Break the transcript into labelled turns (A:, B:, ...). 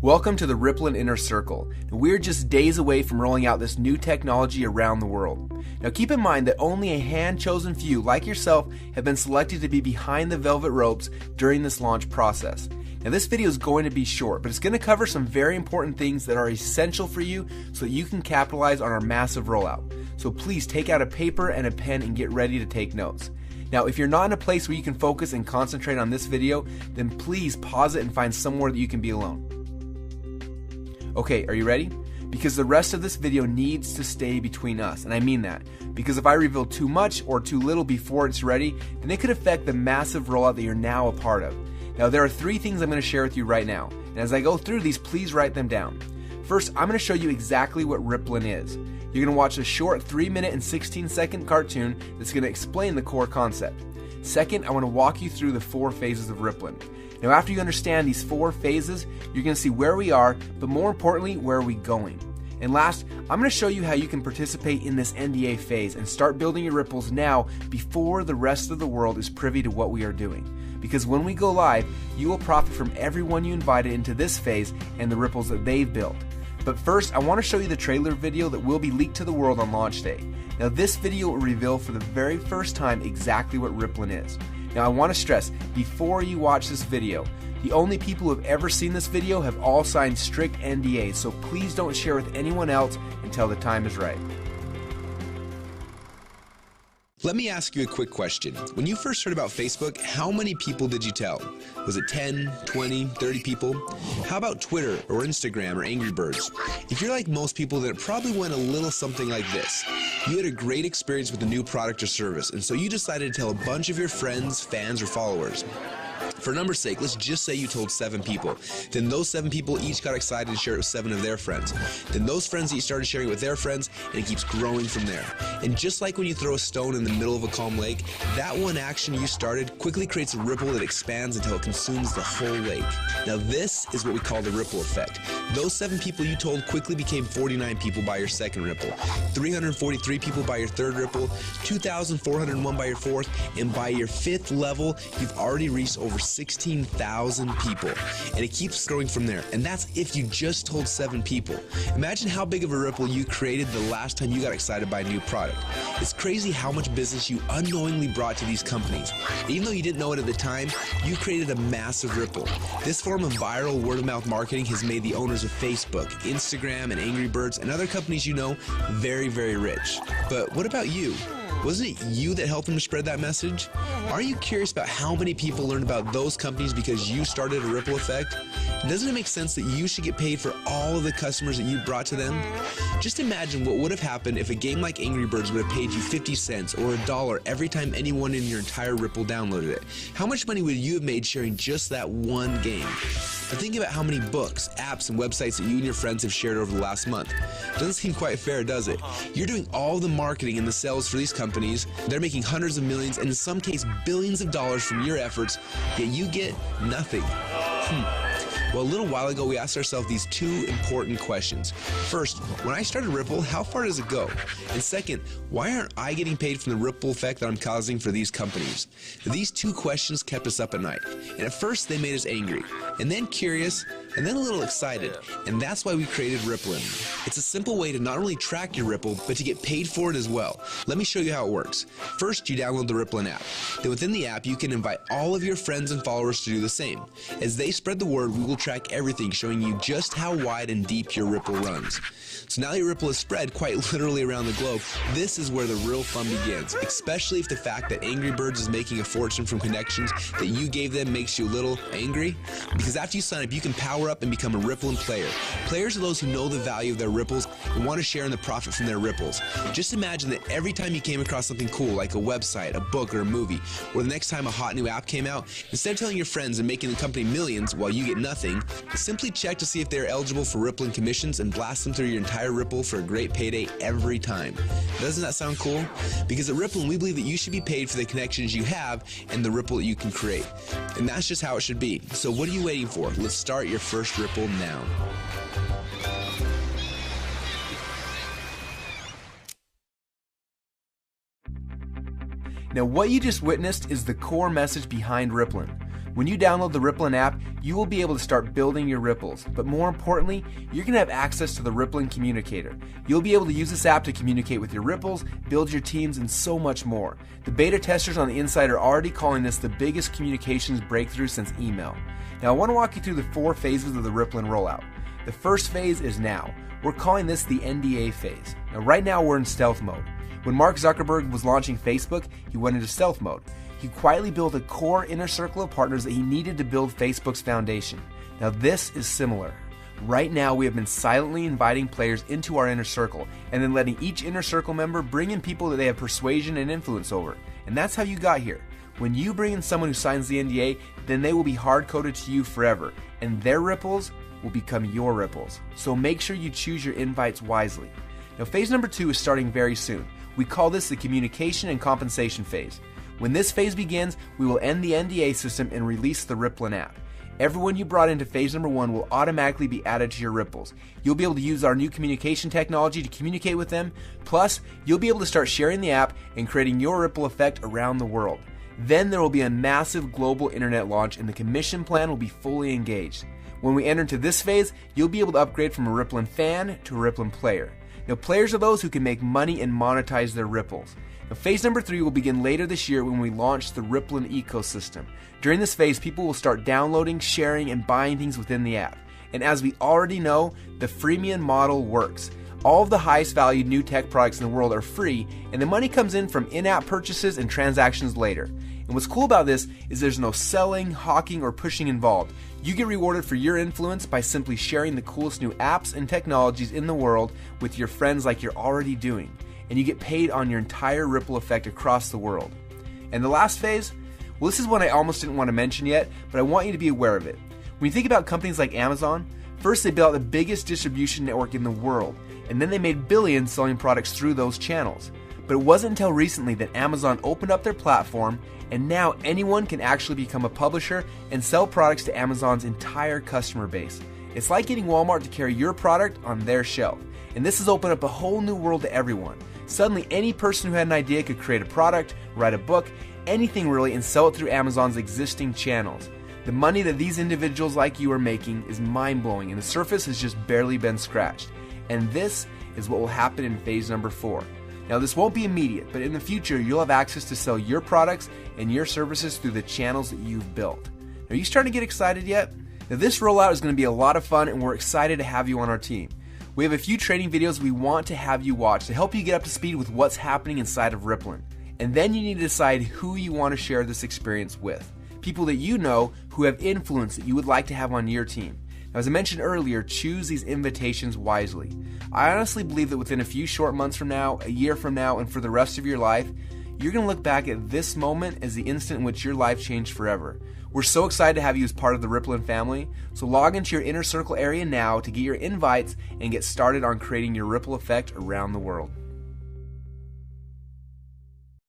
A: Welcome to the Rippln Inner Circle. We're just days away from rolling out this new technology around the world. Now keep in mind that only a hand-chosen few like yourself have been selected to be behind the velvet ropes during this launch process. Now this video is going to be short, but it's going to cover some very important things that are essential for you so that you can capitalize on our massive rollout. So please take out a paper and a pen and get ready to take notes. Now, if you're not in a place where you can focus and concentrate on this video, then please pause it and find somewhere that you can be alone. Okay, are you ready? Because the rest of this video needs to stay between us, and I mean that. Because if I reveal too much or too little before it's ready, then it could affect the massive rollout that you're now a part of. Now, there are 3 things I'm going to share with you right now, and as I go through these, please write them down. First, I'm going to show you exactly what Rippln is. You're going to watch a short 3-minute and 16-second cartoon that's going to explain the core concept. Second, I want to walk you through the 4 phases of Rippln. Now after you understand these 4 phases, you're going to see where we are, but more importantly, where are we going. And last, I'm going to show you how you can participate in this NDA phase and start building your ripples now before the rest of the world is privy to what we are doing. Because when we go live, you will profit from everyone you invited into this phase and the ripples that they've built. But first, I want to show you the trailer video that will be leaked to the world on launch day. Now this video will reveal for the very first time exactly what Rippln is. Now I want to stress, before you watch this video, the only people who have ever seen this video have all signed strict NDAs, so please don't share with anyone else until the time is right.
B: Let me ask you a quick question. When you first heard about Facebook, how many people did you tell? Was it 10, 20, 30 people? How about Twitter or Instagram or Angry Birds? If you're like most people, then it probably went a little something like this. You had a great experience with a new product or service, and so you decided to tell a bunch of your friends, fans, or followers. For number's sake, let's just say you told 7 people. Then those 7 people each got excited and shared it with 7 of their friends. Then those friends each started sharing it with their friends, and it keeps growing from there. And just like when you throw a stone in the middle of a calm lake, that one action you started quickly creates a ripple that expands until it consumes the whole lake. Now this is what we call the ripple effect. Those 7 people you told quickly became 49 people by your second ripple, 343 people by your third ripple, 2,401 by your fourth, and by your 5th level, you've already reached over 16,000 people, and it keeps growing from there. And that's if you just told 7 people. Imagine how big of a ripple you created the last time you got excited by a new product. It's crazy how much business you unknowingly brought to these companies. Even though you didn't know it at the time, you created a massive ripple. This form of viral word-of-mouth marketing has made the owners of Facebook, Instagram, and Angry Birds, and other companies you know very, very rich. But what about you? Wasn't it you that helped them to spread that message? Are you curious about how many people learned about those companies because you started a ripple effect? Doesn't it make sense that you should get paid for all of the customers that you brought to them? Just imagine what would have happened if a game like Angry Birds would have paid you 50 cents or $1 every time anyone in your entire Ripple downloaded it. How much money would you have made sharing just that one game? Now think about how many books, apps, and websites that you and your friends have shared over the last month. Doesn't seem quite fair, does it? You're doing all the marketing and the sales for these companies. They're making hundreds of millions and in some cases billions of dollars from your efforts, yet you get nothing. Well, a little while ago, we asked ourselves these 2 important questions. First, when I started Ripple, how far does it go? And second, why aren't I getting paid from the ripple effect that I'm causing for these companies? These 2 questions kept us up at night. And at first, they made us angry, and then curious, and then a little excited. And that's why we created Rippln. It's a simple way to not only track your Ripple, but to get paid for it as well. Let me show you how it works. First, you download the Rippln app. Then within the app, you can invite all of your friends and followers to do the same. As they spread the word, we will track everything, showing you just how wide and deep your Ripple runs. So now your Ripple is spread quite literally around the globe. This is where the real fun begins, especially if the fact that Angry Birds is making a fortune from connections that you gave them makes you a little angry. Because after you sign up, you can power up and become a Rippln player. Players are those who know the value of their ripples and want to share in the profit from their ripples. Just imagine that every time you came across something cool like a website, a book, or a movie, or the next time a hot new app came out, instead of telling your friends and making the company millions while you get nothing, simply check to see if they're eligible for Rippln commissions and blast them through your entire Ripple for a great payday every time. Doesn't that sound cool? Because at Rippln, we believe that you should be paid for the connections you have and the ripple that you can create. And that's just how it should be. So what are you waiting for? Let's start your first Ripple now.
A: Now what you just witnessed is the core message behind Rippln. When you download the Rippln app, you will be able to start building your ripples, but more importantly, you're going to have access to the Rippln Communicator. You'll be able to use this app to communicate with your ripples, build your teams, and so much more. The beta testers on the inside are already calling this the biggest communications breakthrough since email. Now I want to walk you through the 4 phases of the Rippln rollout. The first phase is now. We're calling this the NDA phase. Now right now we're in stealth mode. When Mark Zuckerberg was launching Facebook, he went into stealth mode. He quietly built a core inner circle of partners that he needed to build Facebook's foundation. Now this is similar. Right now we have been silently inviting players into our inner circle and then letting each inner circle member bring in people that they have persuasion and influence over. And that's how you got here. When you bring in someone who signs the NDA, then they will be hard-coded to you forever, and their ripples will become your ripples. So make sure you choose your invites wisely. Now phase number 2 is starting very soon. We call this the communication and compensation phase. When this phase begins, we will end the NDA system and release the Rippln app. Everyone you brought into phase number 1 will automatically be added to your ripples. You'll be able to use our new communication technology to communicate with them. Plus, you'll be able to start sharing the app and creating your ripple effect around the world. Then there will be a massive global internet launch and the commission plan will be fully engaged. When we enter into this phase, you'll be able to upgrade from a Rippln fan to a Rippln player. Now, players are those who can make money and monetize their ripples. Now, phase number 3 will begin later this year when we launch the Rippln ecosystem. During this phase, people will start downloading, sharing, and buying things within the app. And as we already know, the freemium model works. All of the highest valued new tech products in the world are free, and the money comes in from in-app purchases and transactions later. And what's cool about this is there's no selling, hawking, or pushing involved. You get rewarded for your influence by simply sharing the coolest new apps and technologies in the world with your friends like you're already doing. And you get paid on your entire ripple effect across the world. And the last phase? Well, this is one I almost didn't want to mention yet, but I want you to be aware of it. When you think about companies like Amazon, first they built out the biggest distribution network in the world, and then they made billions selling products through those channels. But it wasn't until recently that Amazon opened up their platform, and now anyone can actually become a publisher and sell products to Amazon's entire customer base. It's like getting Walmart to carry your product on their shelf. And this has opened up a whole new world to everyone. Suddenly, any person who had an idea could create a product, write a book, anything really, and sell it through Amazon's existing channels. The money that these individuals like you are making is mind-blowing, and the surface has just barely been scratched. And this is what will happen in phase number 4. Now, this won't be immediate, but in the future, you'll have access to sell your products and your services through the channels that you've built. Are you starting to get excited yet? Now, this rollout is going to be a lot of fun, and we're excited to have you on our team. We have a few training videos we want to have you watch to help you get up to speed with what's happening inside of Rippln. And then you need to decide who you want to share this experience with. People that you know who have influence that you would like to have on your team. Now, as I mentioned earlier, choose these invitations wisely. I honestly believe that within a few short months from now, a year from now, and for the rest of your life, you're going to look back at this moment as the instant in which your life changed forever. We're so excited to have you as part of the Rippln family, so log into your inner circle area now to get your invites and get started on creating your ripple effect around the world.